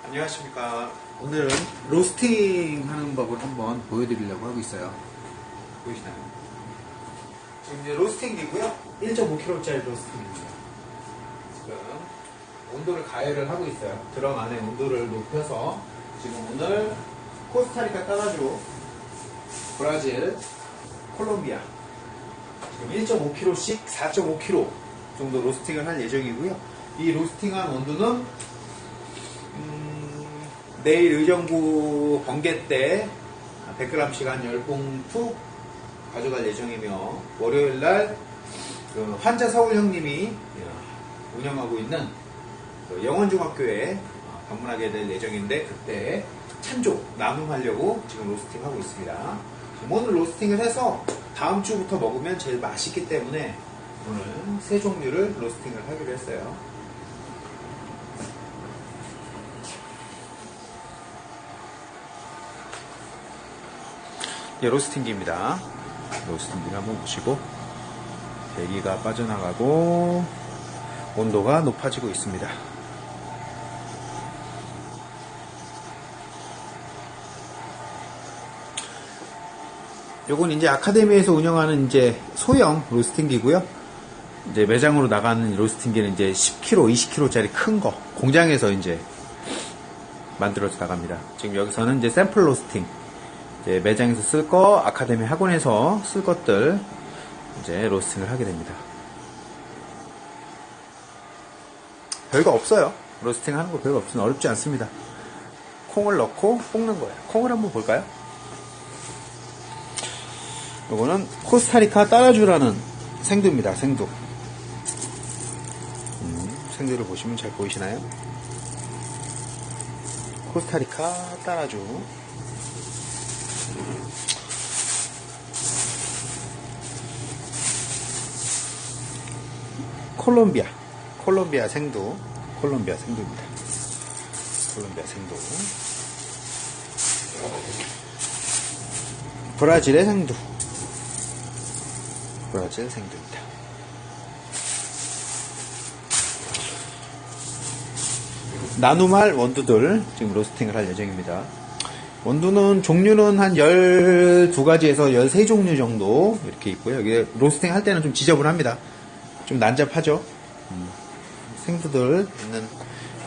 안녕하십니까. 오늘은 로스팅 하는 법을 한번 보여드리려고 하고 있어요. 보이시나요? 지금 이제 로스팅이고요. 1.5kg짜리 로스팅입니다. 지금 온도를 가열을 하고 있어요. 드럼 안에 온도를 높여서 지금 오늘 코스타리카 따라주, 브라질, 콜롬비아 지금 1.5kg씩 4.5kg 정도 로스팅을 할 예정이고요. 이 로스팅한 온도는 내일 의정부 번개 때 100g씩 한 10봉투 가져갈 예정이며, 월요일날 그 환자 서울 형님이 운영하고 있는 그 영원중학교에 방문하게 될 예정인데, 그때 찬조 나눔하려고 지금 로스팅하고 있습니다. 오늘 로스팅을 해서 다음 주부터 먹으면 제일 맛있기 때문에 오늘 세 종류를 로스팅을 하기로 했어요. 예, 로스팅기입니다. 로스팅기를 한번 보시고, 배기가 빠져나가고 온도가 높아지고 있습니다. 요건 이제 아카데미에서 운영하는 이제 소형 로스팅기고요. 이제 매장으로 나가는 로스팅기는 이제 10kg, 20kg짜리 큰 거 공장에서 이제 만들어서 나갑니다. 지금 여기서는 이제 샘플 로스팅, 이제 매장에서 쓸 거, 아카데미 학원에서 쓸 것들 이제 로스팅을 하게 됩니다. 별거 없어요. 로스팅 하는 거 별거 없으면 어렵지 않습니다. 콩을 넣고 볶는 거예요. 콩을 한번 볼까요? 요거는 코스타리카 따라주라는 생두입니다. 생두. 생두를 보시면 잘 보이시나요? 코스타리카 따라주. 콜롬비아 생두. 콜롬비아 생두입니다. 콜롬비아 생두. 브라질의 생두. 브라질 생두입니다. 나눔할 원두들 지금 로스팅을 할 예정입니다. 원두는 종류는 한 12가지에서 13종류 정도 이렇게 있고요. 여기 로스팅 할 때는 좀 지저분합니다. 좀 난잡하죠. 생두들 있는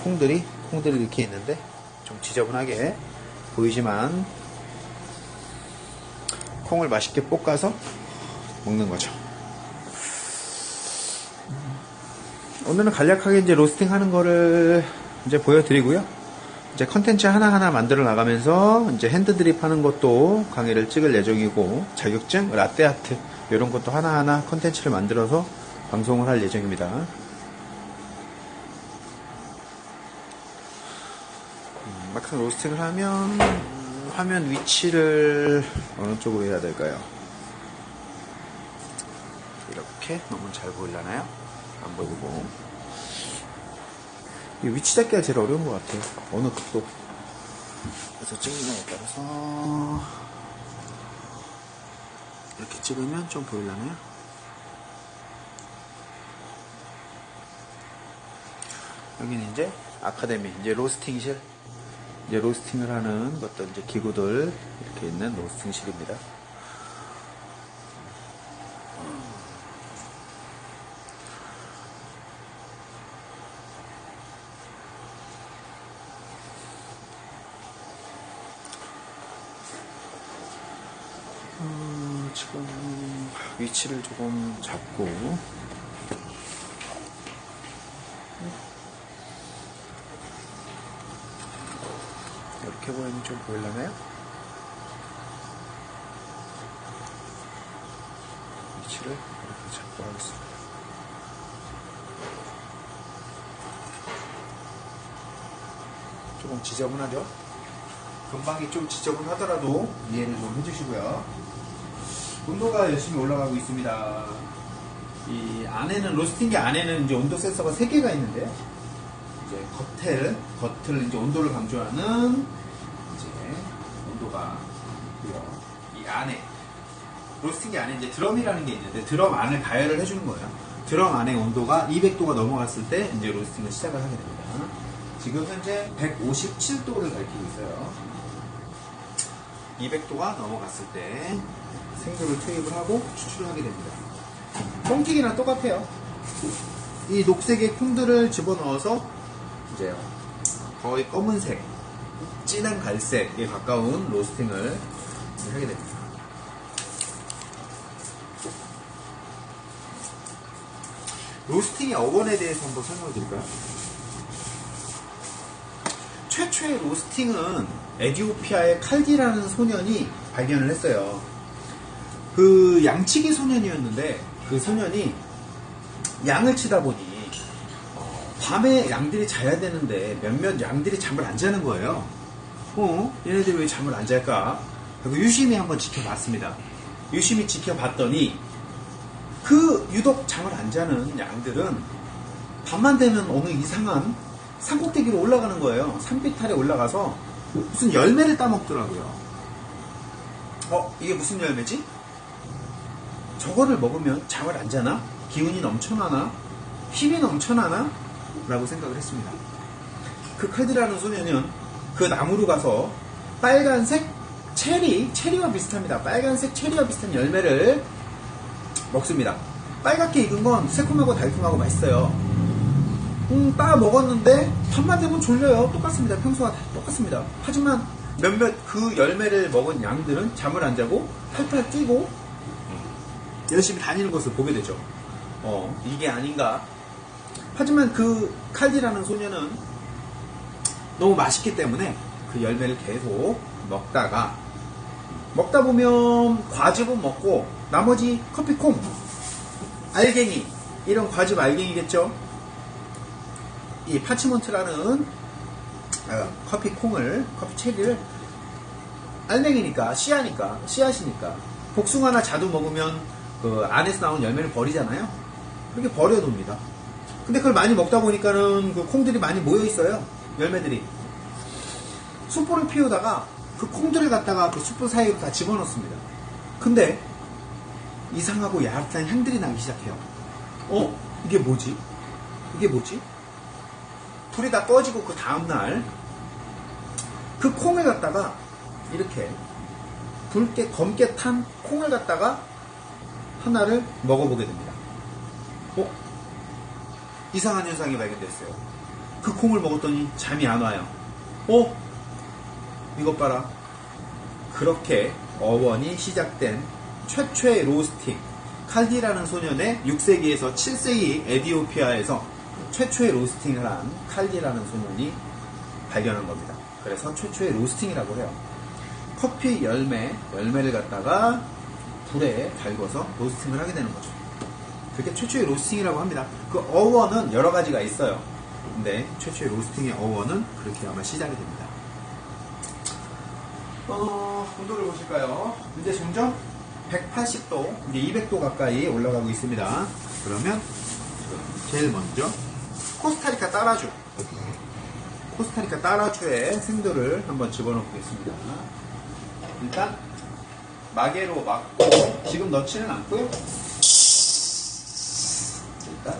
콩들이 이렇게 있는데 좀 지저분하게 보이지만, 콩을 맛있게 볶아서 먹는 거죠. 오늘은 간략하게 이제 로스팅 하는 거를 이제 보여드리고요. 이제 컨텐츠 하나하나 만들어 나가면서 이제 핸드드립 하는 것도 강의를 찍을 예정이고, 자격증, 라떼아트 이런 것도 하나하나 컨텐츠를 만들어서 방송을 할 예정입니다. 막상 로스팅을 하면 화면 위치를 어느 쪽으로 해야 될까요? 이렇게 너무 잘 보이려나요? 안 보이고, 이 위치 잡기가 제일 어려운 것 같아요. 어느 각도 그래서 찍느냐에 따라서 이렇게 찍으면 좀 보이려나요? 여기는 이제 아카데미, 이제 로스팅실, 이제 로스팅을 하는 어떤 이제 기구들 이렇게 있는 로스팅실입니다. 지금 위치를 조금 잡고, 이렇게 보이면 좀 보이려나요? 위치를 이렇게 잡고 하겠습니다. 조금 지저분하죠? 금방이 좀 지저분하더라도 이해를 좀 해주시고요. 온도가 열심히 올라가고 있습니다. 이 안에는, 로스팅기 안에는 이제 온도 센서가 3개가 있는데요. 이제 겉을 이제 온도를 강조하는 이제 온도가 있고요. 이 안에, 로스팅기 안에 이제 드럼이라는 게 있는데, 드럼 안을 가열을 해주는 거예요. 드럼 안의 온도가 200도가 넘어갔을 때 이제 로스팅을 시작을 하게 됩니다. 지금 현재 157도를 밝히고 있어요. 200도가 넘어갔을 때 생도를 투입을 하고 추출을 하게 됩니다. 뻥튀기랑 똑같아요. 이 녹색의 콩들을 집어넣어서 이제 거의 검은색, 진한 갈색에 가까운 로스팅을 하게 됩니다. 로스팅의 어원에 대해서 한번 설명을 드릴까요? 최초의 로스팅은 에티오피아의 칼디라는 소년이 발견을 했어요. 그 양치기 소년이었는데 그 소년이 양을 치다 보니 밤에 양들이 자야 되는데 몇몇 양들이 잠을 안 자는 거예요. 얘네들이 왜 잠을 안 잘까? 그리고 유심히 한번 지켜봤습니다. 유심히 지켜봤더니 그 유독 잠을 안 자는 양들은 밤만 되면 어느 이상한 산꼭대기로 올라가는 거예요. 산비탈에 올라가서 무슨 열매를 따먹더라고요. 이게 무슨 열매지? 저거를 먹으면 잠을 안 자나? 기운이 넘쳐나나? 힘이 넘쳐나나? 라고 생각을 했습니다. 그 칼디라는 소년은 그 나무로 가서 빨간색 체리와 비슷합니다. 빨간색 체리와 비슷한 열매를 먹습니다. 빨갛게 익은 건 새콤하고 달콤하고 맛있어요. 따 먹었는데 밤만 되면 졸려요. 똑같습니다. 평소와 똑같습니다. 하지만 몇몇 그 열매를 먹은 양들은 잠을 안 자고 팔팔 뛰고 열심히 다니는 것을 보게 되죠. 이게 아닌가. 하지만 그 칼디라는 소녀는 너무 맛있기 때문에 그 열매를 계속 먹다 보면 과즙은 먹고 나머지 커피콩, 알갱이, 이런 과즙 알갱이겠죠. 이 파치몬트라는 커피콩을, 커피 체리를 알맹이니까, 씨앗이니까 복숭아나 자두 먹으면 그 안에서 나온 열매를 버리잖아요. 그렇게 버려둡니다. 근데 그걸 많이 먹다 보니까는 그 콩들이 많이 모여 있어요. 열매들이. 숯불을 피우다가 그 콩들을 갖다가 그 숯불 사이로 다 집어넣습니다. 근데 이상하고 야릇한 향들이 나기 시작해요. 이게 뭐지? 불이 다 꺼지고 그 다음날 그 콩을 갖다가 이렇게 붉게 검게 탄 콩을 갖다가 하나를 먹어보게 됩니다. 이상한 현상이 발견됐어요. 그 콩을 먹었더니 잠이 안 와요. 이것 봐라. 그렇게 어원이 시작된 최초의 로스팅, 칼디라는 소년의 6세기에서 7세기 에티오피아에서 최초의 로스팅을 한 칼디라는 소년이 발견한 겁니다. 그래서 최초의 로스팅이라고 해요. 커피 열매를 갖다가 불에 달궈서 로스팅을 하게 되는 거죠. 그게 최초의 로스팅이라고 합니다. 그 어원은 여러 가지가 있어요. 근데 최초의 로스팅의 어원은 그렇게 아마 시작이 됩니다. 온도를 보실까요? 이제 점점 180도, 이제 200도 가까이 올라가고 있습니다. 그러면 제일 먼저 코스타리카 따라주의 생도를 한번 집어넣어 보겠습니다. 일단 마개로 막고 지금 넣지는 않고요. 일단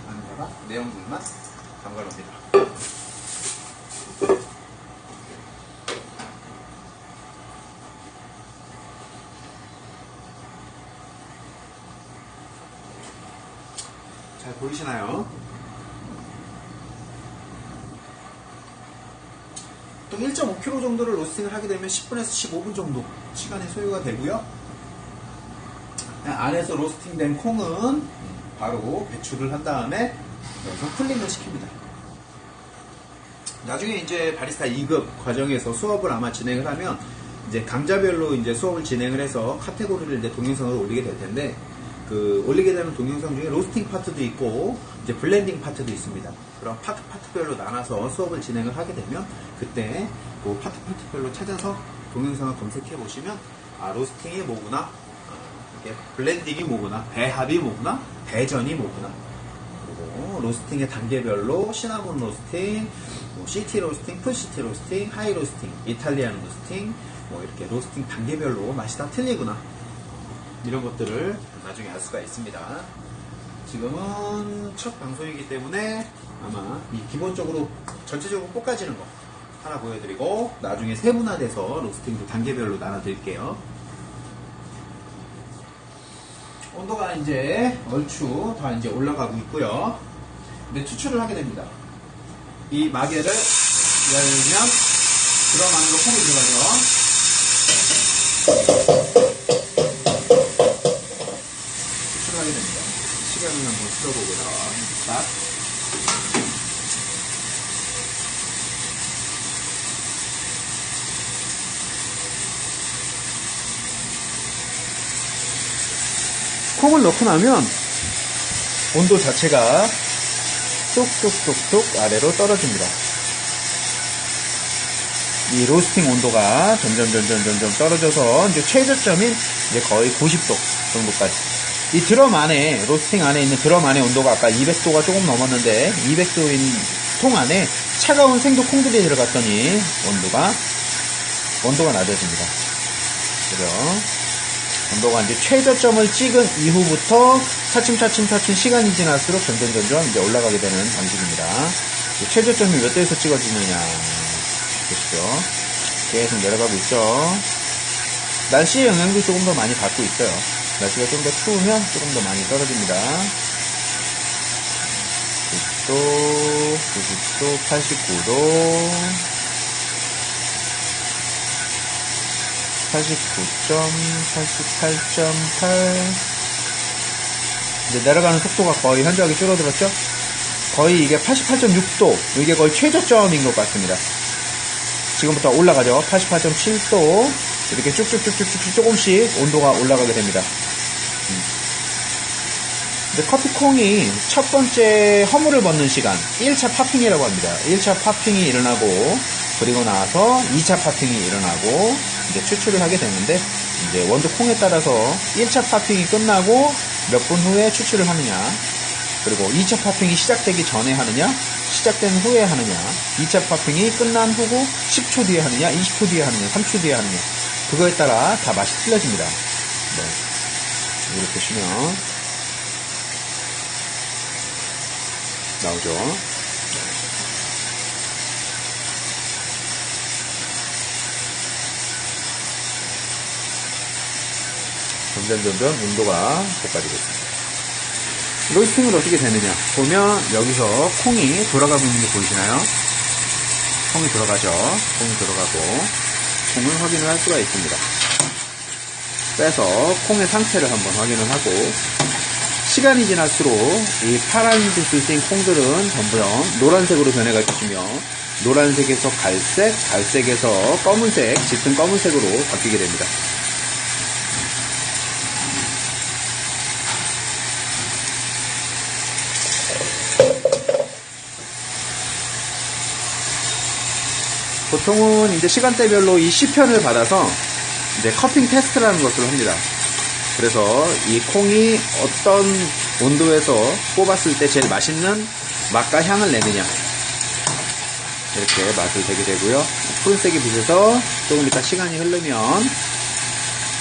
안에다가 내용물만 담가놓습니다. 잘 보이시나요? 또 1.5kg 정도를 로스팅을 하게 되면 10분에서 15분 정도 시간이 소요가 되고요. 안에서 로스팅된 콩은 바로 배출을 한 다음에 여기서 풀링을 시킵니다. 나중에 이제 바리스타 2급 과정에서 수업을 아마 진행을 하면 이제 강좌별로 이제 수업을 진행을 해서 카테고리를 이제 동영상으로 올리게 될 텐데, 그 올리게 되는 동영상 중에 로스팅 파트도 있고 이제 블렌딩 파트도 있습니다. 그럼 파트별로 나눠서 수업을 진행을 하게 되면 그때 그 파트별로 찾아서 동영상을 검색해 보시면 로스팅이 뭐구나, 이렇게 블렌딩이 뭐구나, 배합이 뭐구나, 배전이 뭐구나, 그리고 로스팅의 단계별로 시나몬 로스팅, 시티 로스팅, 풀시티 로스팅, 하이 로스팅, 이탈리안 로스팅, 이렇게 로스팅 단계별로 맛이 다 틀리구나, 이런 것들을 나중에 알 수가 있습니다. 지금은 첫 방송이기 때문에 아마 이 기본적으로 전체적으로 볶아지는 거 하나 보여드리고 나중에 세분화돼서 로스팅도 단계별로 나눠드릴게요. 온도가 이제 얼추 다 이제 올라가고 있고요. 이제 추출을 하게 됩니다. 이 마개를 열면 드럼 안으로 콩이 들어가죠. 추출하게 됩니다. 시간을 한번 풀어보고요. 딱. 콩을 넣고 나면 온도 자체가 뚝뚝뚝뚝 아래로 떨어집니다. 이 로스팅 온도가 점점 떨어져서 이제 최저점인 이제 거의 90도 정도까지. 이 드럼 안에, 로스팅 안에 있는 드럼 안의 온도가 아까 200도가 조금 넘었는데 200도인 통 안에 차가운 생도 콩들이 들어갔더니 온도가 낮아집니다. 그죠? 온도가 이제 최저점을 찍은 이후부터 차츰 시간이 지날수록 점점 이제 올라가게 되는 방식입니다. 최저점이 몇 도에서 찍어지느냐 보시죠. 계속 내려가고 있죠. 날씨의 영향도 조금 더 많이 받고 있어요. 날씨가 좀 더 추우면 조금 더 많이 떨어집니다. 90도, 89도, 88.8. 이제 내려가는 속도가 거의 현저하게 줄어들었죠? 거의 이게 88.6도, 이게 거의 최저점인 것 같습니다. 지금부터 올라가죠. 88.7도, 이렇게 쭉쭉쭉쭉 조금씩 온도가 올라가게 됩니다. 이제 커피콩이 첫 번째 허물을 벗는 시간, 1차 파핑이라고 합니다. 1차 파핑이 일어나고, 그리고 나서 2차 파핑이 일어나고, 이제 추출을 하게 되는데, 이제 원두 콩에 따라서 1차 파핑이 끝나고 몇 분 후에 추출을 하느냐, 그리고 2차 파핑이 시작되기 전에 하느냐, 시작된 후에 하느냐, 2차 파핑이 끝난 후고 10초 뒤에 하느냐, 20초 뒤에 하느냐, 3초 뒤에 하느냐, 그거에 따라 다 맛이 틀려집니다. 네. 이렇게 보시면 나오죠. 점점 온도가 볶아지고 있습니다. 로스팅은 어떻게 되느냐 보면 여기서 콩이 돌아가고 있는 게 보이시나요? 콩이 들어가죠. 콩이 들어가고 콩을 확인을 할 수가 있습니다. 빼서 콩의 상태를 한번 확인을 하고, 시간이 지날수록 이 파란색이 생 콩들은 점점 노란색으로 변해갈 것이며, 노란색에서 갈색, 갈색에서 검은색, 짙은 검은색으로 바뀌게 됩니다. 보통은 이제 시간대별로 이 시편을 받아서 이제 커핑 테스트라는 것을 합니다. 그래서 이 콩이 어떤 온도에서 뽑았을 때 제일 맛있는 맛과 향을 내느냐, 이렇게 맛을 내게 되고요. 푸른색이 빛에서 조금 이따 시간이 흐르면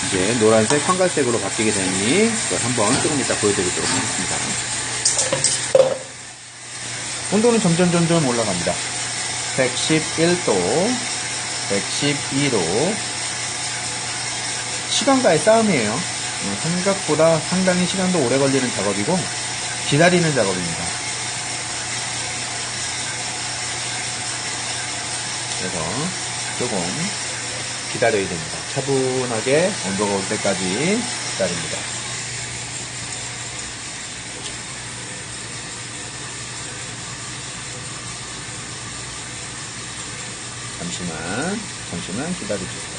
이제 노란색, 황갈색으로 바뀌게 되니 그걸 한번 조금 이따 보여드리도록 하겠습니다. 온도는 점점 올라갑니다. 111도, 112도. 시간과의 싸움이에요. 생각보다 상당히 시간도 오래 걸리는 작업이고 기다리는 작업입니다. 그래서 조금 기다려야 됩니다. 차분하게 온도가 올 때까지 기다립니다. 잠시만 기다려주세요.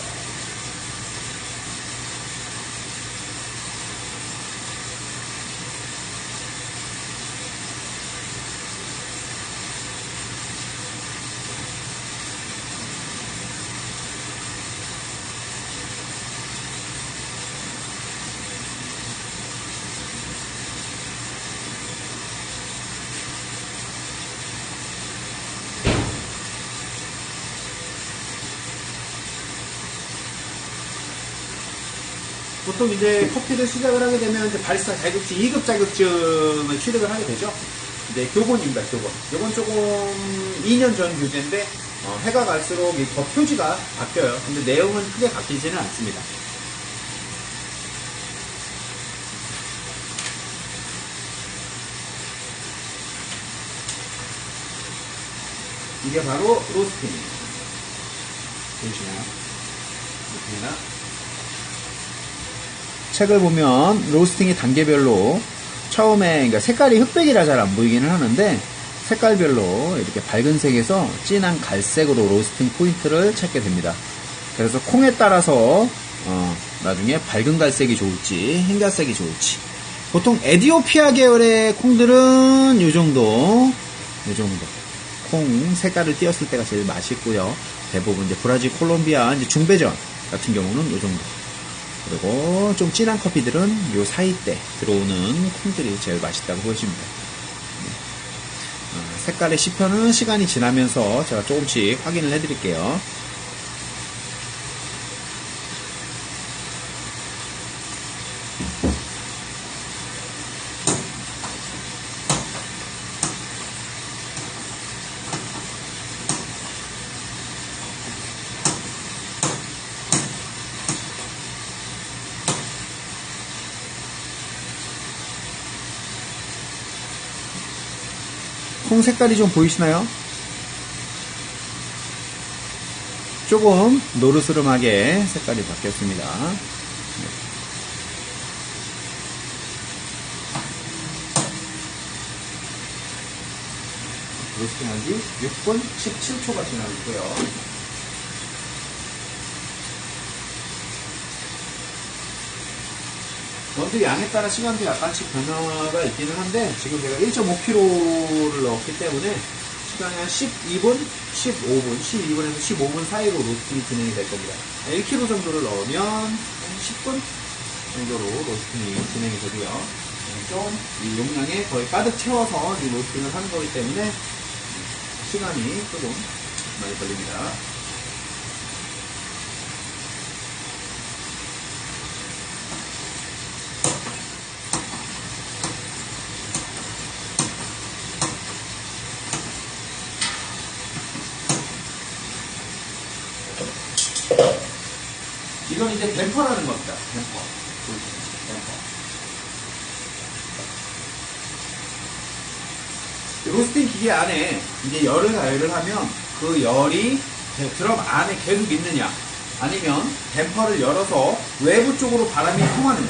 보통 이제 커피를 시작을 하게 되면 이제 바리스타 자격증 2급 자격증을 취득을 하게 되죠. 네, 교본입니다, 교본. 이건 조금 2년 전 교재인데, 해가 갈수록 이 더 표지가 바뀌어요. 근데 내용은 크게 바뀌지는 않습니다. 이게 바로 로스팅. 보이시나요? 로스팅이나. 책을 보면 로스팅이 단계별로 처음에 그러니까 색깔이 흑백이라 잘 안 보이기는 하는데 색깔별로 이렇게 밝은 색에서 진한 갈색으로 로스팅 포인트를 찾게 됩니다. 그래서 콩에 따라서 나중에 밝은 갈색이 좋을지 흰 갈색이 좋을지 보통 에디오피아 계열의 콩들은 요 정도 콩 색깔을 띄었을 때가 제일 맛있고요. 대부분 이제 브라질, 콜롬비아 이제 중배전 같은 경우는 요 정도. 그리고 좀 진한 커피들은 요 사이때 들어오는 콩들이 제일 맛있다고 보여집니다. 색깔의 시편은 시간이 지나면서 제가 조금씩 확인을 해드릴게요. 콩 색깔이 좀 보이시나요? 조금 노르스름하게 색깔이 바뀌었습니다. 로스팅하기 6분 17초가 지나고 있고요. 원두 양에 따라 시간도 약간씩 변화가 있기는 한데 지금 제가 1.5kg를 넣었기 때문에 시간이 한 12분, 15분, 12분에서 15분 사이로 로스팅이 진행이 될 겁니다. 1kg 정도를 넣으면 한 10분 정도로 로스팅이 진행이 되고요. 좀 이 용량에 거의 가득 채워서 이 로스팅을 하는 거기 때문에 시간이 조금 많이 걸립니다. 이건 이제 댐퍼라는 겁니다. 댐퍼. 로스팅 기계 안에 이제 열을 가열을 하면 그 열이 드럼 안에 계속 있느냐 아니면 댐퍼를 열어서 외부 쪽으로 바람이 통하느냐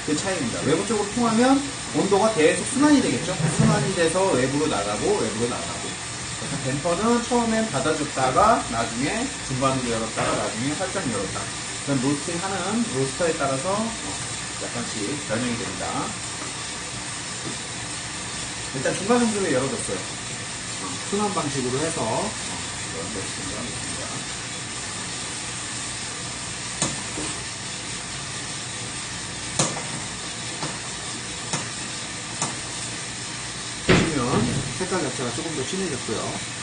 그 차이입니다. 외부 쪽으로 통하면 온도가 계속 순환이 되겠죠. 순환이 돼서 외부로 나가고 그래서 댐퍼는 처음엔 닫아줬다가 나중에 중간으로 열었다가 나중에 살짝 열었다. 그럼 로스팅하는 로스터에 따라서 약간씩 변형이 됩니다. 일단 중간 정도에 열어줬어요. 순환 방식으로 해서 로스팅을 하겠습니다. 보시면 색깔 자체가 조금 더 진해졌고요.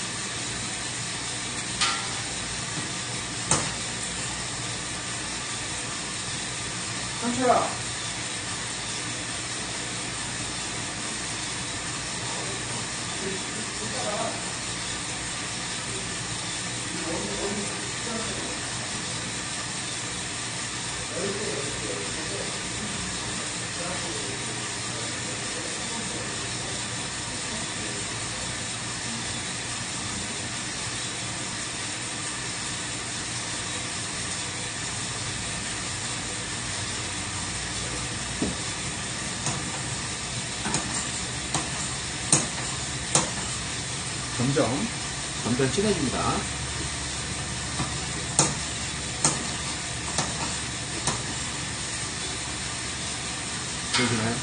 상처야. 점점 진해집니다. 보이시나요?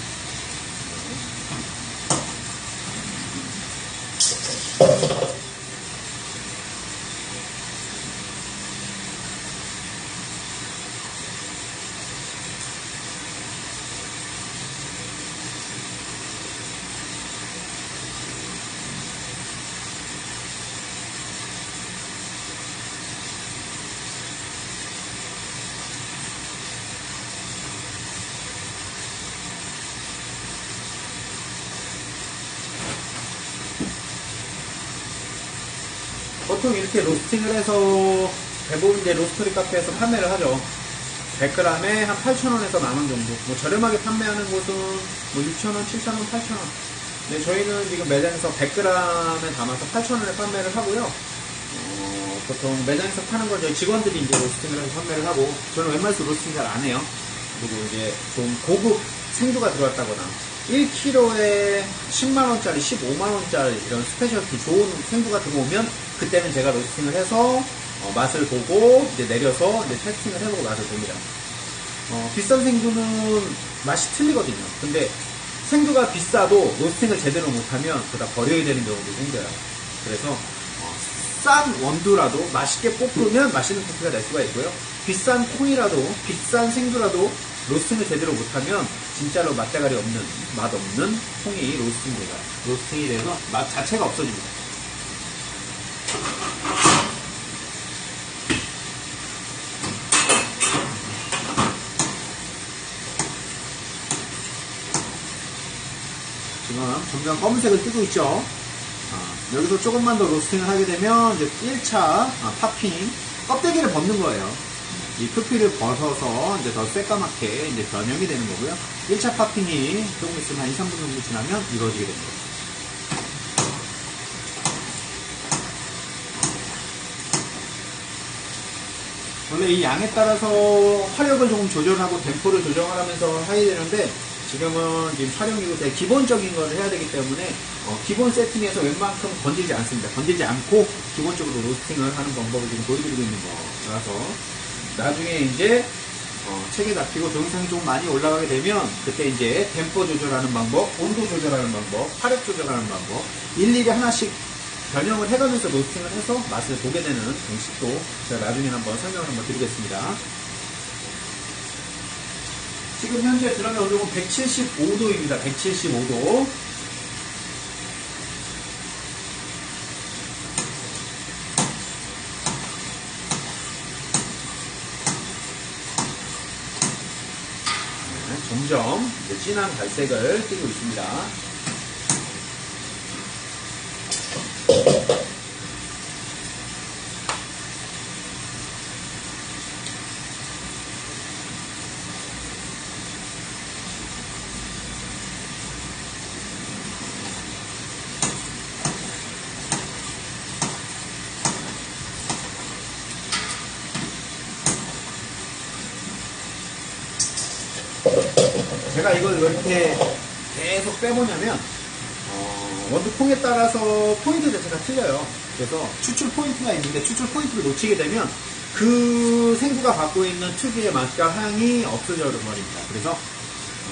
보통 이렇게 로스팅을 해서 대부분 이제 로스터리 카페에서 판매를 하죠. 100g에 한 8,000원에서 만원 정도. 뭐 저렴하게 판매하는 곳은 뭐 6,000원, 7,000원, 8,000원. 근데 저희는 지금 매장에서 100g에 담아서 8,000원에 판매를 하고요. 보통 매장에서 파는 건 저희 직원들이 이제 로스팅을 해서 판매를 하고, 저는 웬만해서 로스팅 잘 안 해요. 그리고 이제 좀 고급 생두가 들어왔다거나 1kg에 10만원짜리, 15만원짜리 이런 스페셜티 좋은 생두가 들어오면 그때는 제가 로스팅을 해서 맛을 보고 이제 내려서 이제 테스팅을 해보고 맛을 봅니다. 비싼 생두는 맛이 틀리거든요. 근데 생두가 비싸도 로스팅을 제대로 못하면 그다 버려야 되는 경우도 생겨요. 그래서 싼 원두라도 맛있게 볶으면 맛있는 커피가 될 수가 있고요. 비싼 콩이라도, 비싼 생두라도 로스팅을 제대로 못하면 진짜로 맛대가리 없는, 맛없는 콩이 로스팅이 돼서 맛 자체가 없어집니다. 지금 점점 검은색을 뜨고 있죠. 여기서 조금만 더 로스팅을 하게 되면 이제 1차 팝핑 껍데기를 벗는 거예요. 이 표피를 벗어서 이제 더 새까맣게 이제 변형이 되는 거고요. 1차 팝핑이 조금 있으면 한 2, 3분 정도 지나면 이루어지게 됩니다. 원래 이 양에 따라서 화력을 조금 조절하고 템포를 조정하면서 해야 되는데, 지금은 지금 촬영이고 되게 기본적인 걸 해야 되기 때문에 기본 세팅에서 웬만큼 건들지 않습니다. 건들지 않고 기본적으로 로스팅을 하는 방법을 지금 보여드리고 있는 거라서, 나중에 이제 책에 잡히고 동영상이 좀 많이 올라가게 되면 그때 이제 템포 조절하는 방법, 온도 조절하는 방법, 화력 조절하는 방법 일일이 하나씩 변형을 해가면서 로스팅을 해서 맛을 보게 되는 방식도 제가 나중에 한번 설명을 한번 드리겠습니다. 지금 현재 들어간 온도는 175도입니다. 175도. 점점 이제 진한 갈색을 띠고 있습니다. 제가 이걸 왜 이렇게 계속 빼보냐면 원두콩에 따라서 포인트 자체가 틀려요. 그래서 추출 포인트가 있는데 추출 포인트를 놓치게 되면 그 생두가 갖고 있는 특유의 맛과 향이 없어져 버립니다. 그래서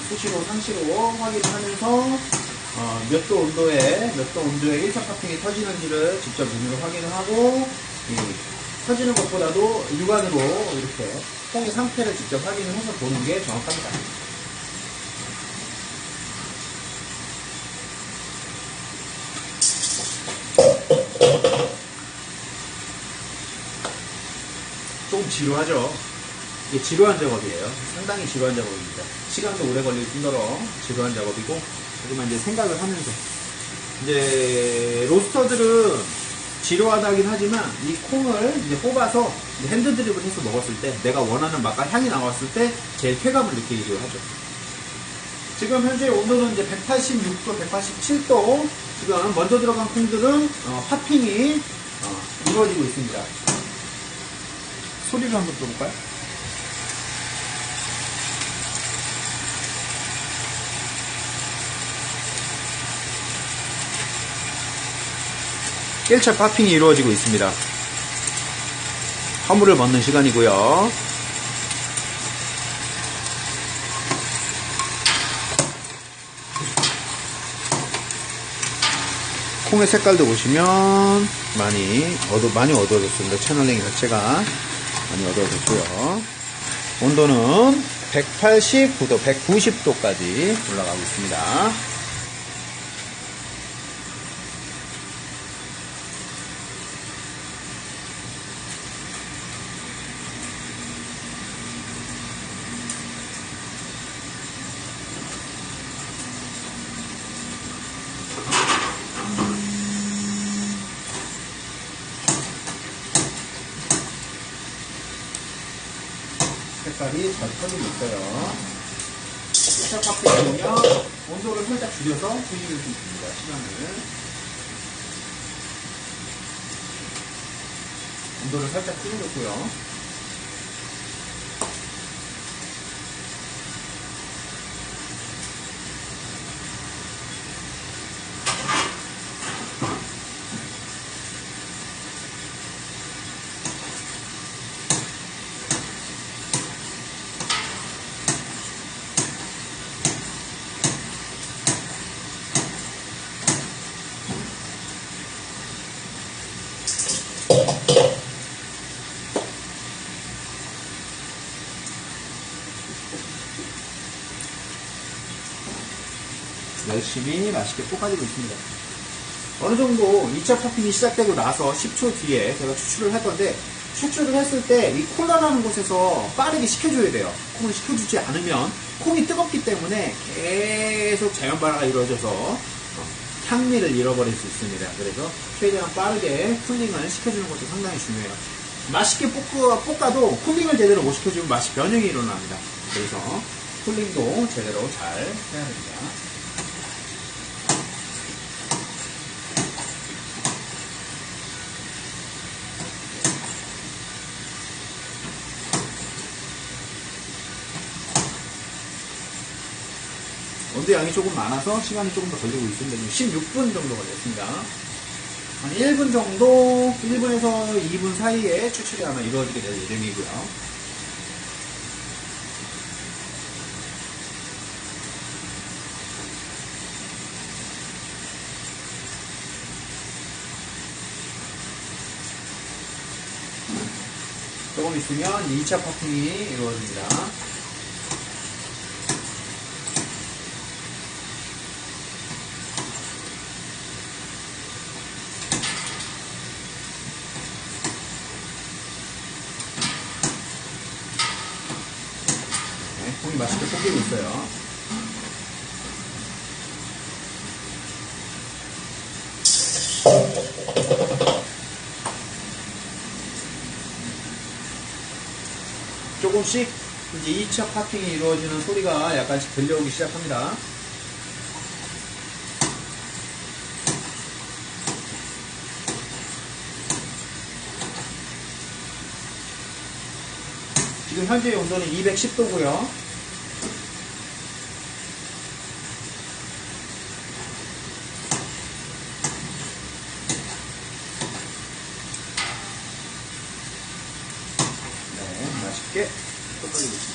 수시로 상시로 확인을 하면서 몇 도 온도에 1차 팝핑이 터지는지를 직접 눈으로 확인을 하고, 터지는 것보다도 육안으로 이렇게 콩의 상태를 직접 확인을 해서 보는 게 정확합니다. 좀 지루하죠. 이게 지루한 작업이에요. 상당히 지루한 작업입니다. 시간도 오래 걸릴 뿐더러 지루한 작업이고, 하지만 이제 생각을 하면서, 이제 로스터들은 지루하다긴 하지만 이 콩을 이제 뽑아서 핸드 드립을 해서 먹었을 때 내가 원하는 맛과 향이 나왔을 때 제일 쾌감을 느끼기도 하죠. 지금 현재 온도는 이제 186도, 187도. 지금 먼저 들어간 콩들은 팝핑이 이루어지고 있습니다. 소리를 한번 들어볼까요? 일차 팝핑이 이루어지고 있습니다. 허물을 먹는 시간이고요. 콩의 색깔도 보시면 많이 어두워졌습니다. 채널링 자체가 많이 어두워졌고요. 온도는 189도, 190도까지 올라가고 있습니다. 색깔이 잘 퍼지고 있어요. 2차 파핑이면 온도를 살짝 줄여서 돌리면 좀 됩니다. 시간을. 온도를 살짝 줄여줬고요. 열심히 맛있게 볶아지고 있습니다. 어느 정도 2차 퍼핑이 시작되고 나서 10초 뒤에 제가 추출을 할 건데, 추출을 했을 때 이 콜라라는 곳에서 빠르게 식혀줘야 돼요. 콩을 식혀주지 않으면 콩이 뜨겁기 때문에 계속 자연 발화가 이루어져서 향미를 잃어버릴 수 있습니다. 그래서 최대한 빠르게 쿨링을 시켜주는 것도 상당히 중요해요. 맛있게 볶아도 쿨링을 제대로 못 시켜주면 맛이 변형이 일어납니다. 그래서 쿨링도 제대로 잘 해야 됩니다. 온도 양이 조금 많아서 시간이 조금 더 걸리고 있습니다. 지금 16분 정도 걸렸습니다. 한 1분 정도, 1분에서 2분 사이에 추출이 아마 이루어지게 될 예정이고요. 조금 있으면 2차 퍼핑이 이루어집니다. 콩이 맛있게 볶이고 있어요. 조금씩 이제 2차 파킹이 이루어지는 소리가 약간씩 들려오기 시작합니다. 지금 현재 온도는 210도고요. 네, 맛있게 끓이고 있습니다.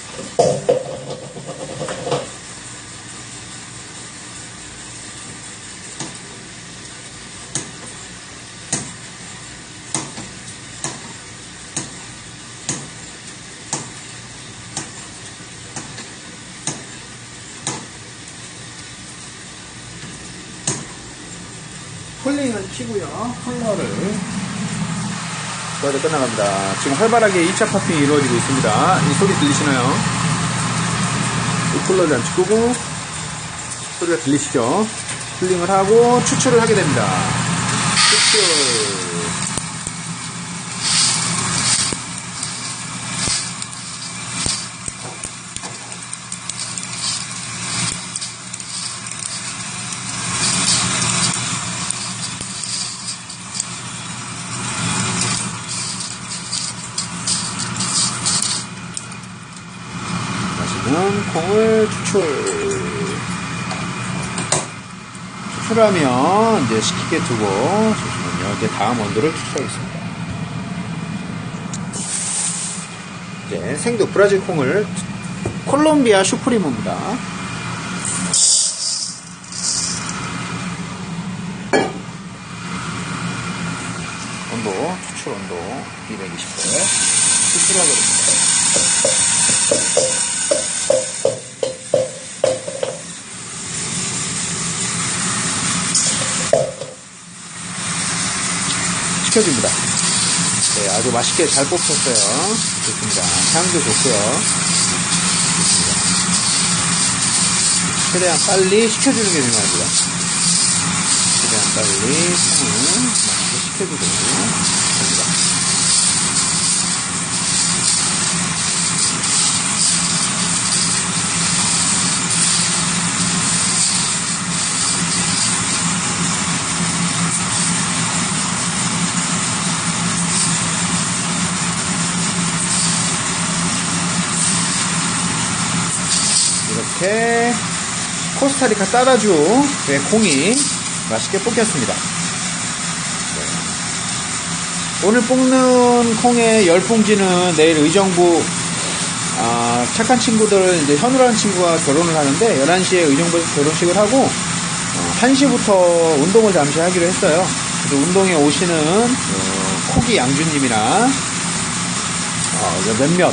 쿨링을 피고요. 컬러를 거의 끝나갑니다. 지금 활발하게 2차 파핑이 이루어지고 있습니다. 이 소리 들리시나요? 이 쿨러 잠시 끄고 소리가 들리시죠? 쿨링을 하고 추출을 하게 됩니다. 추출. 콩을 추출하면 이제 식히게 두고 잠시만요. 이제 다음 온도를 추출하겠습니다. 이제 생두 브라질 콩을 콜롬비아 슈프리모입니다. 온도 추출 온도 220도 추출하겠습니다. 시켜줍니다. 네, 아주 맛있게 잘 뽑혔어요. 좋습니다. 향도 좋고요. 좋습니다. 최대한 빨리 식혀주는 게 중요합니다. 최대한 빨리 콩을 맛있게 식혀주고 됩니다. 이렇게 코스타리카 따라주의 콩이 맛있게 볶였습니다. 오늘 볶는 콩의 10봉지는 내일 의정부 착한 친구들 이제 현우라는 친구가 결혼을 하는데 11시에 의정부에서 결혼식을 하고 1시부터 운동을 잠시 하기로 했어요. 그래서 운동에 오시는 코기 양주님이나 몇몇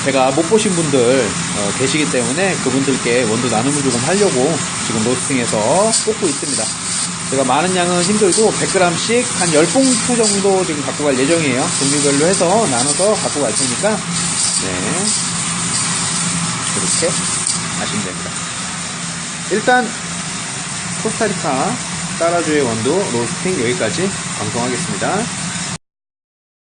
제가 못 보신 분들 계시기 때문에 그분들께 원두 나눔을 조금 하려고 지금 로스팅해서 볶고 있습니다. 제가 많은 양은 힘들고 100g씩 한 10봉투 정도 지금 갖고 갈 예정이에요. 종류별로 해서 나눠서 갖고 갈 테니까 그렇게 하시면 됩니다. 일단 코스타리카 따라주의 원두 로스팅 여기까지 방송하겠습니다.